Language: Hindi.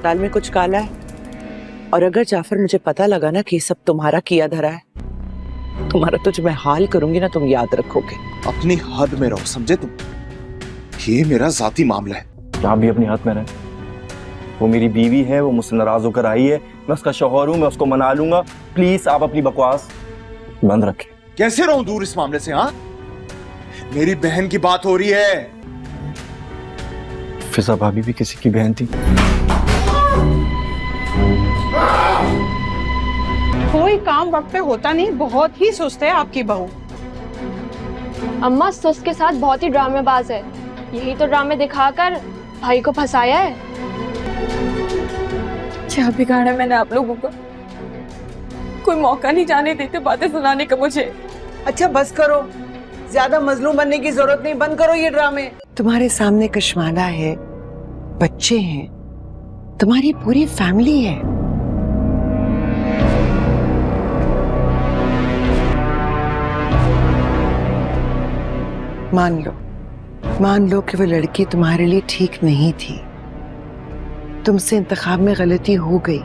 अस्पताल में कुछ काला है, और अगर जाफर मुझे पता लगा ना कि सब तुम्हारा किया धरा है, तुम्हारा तो जो मैं हाल करूंगी ना तुम याद रखोगे। अपनी हद में रहो, समझे तुम? ये मेरा जाती मामला है। आप भी अपनी हद में रहें। वो मेरी बीवी है, वो मुझसे नाराज होकर आई है, मैं उसका शौहर हूं, मैं उसको मना लूंगा। प्लीज आप अपनी बकवास बंद रखें। कैसे रहूं दूर इस मामले से? हाँ, मेरी बहन की बात हो रही है। फिजा भाभी भी किसी की बहन थी। कोई काम वक्त पे होता नहीं, बहुत ही सुस्त है आपकी बहू। अम्मा सुस्त के साथ बहुत ही ड्रामेबाज है, यही तो ड्रामे दिखाकर भाई को फंसाया है। क्या बिगाड़ा मैंने आप लोगों का? कोई मौका नहीं जाने देते बातें सुनाने का मुझे। अच्छा बस करो, ज्यादा मजलूम बनने की जरूरत नहीं, बंद करो ये ड्रामे। तुम्हारे सामने कश्माला है, बच्चे हैं, तुम्हारी पूरी फैमिली है। मान लो कि वो लड़की तुम्हारे लिए ठीक नहीं थी, तुमसे इंतखाब में गलती हो गई,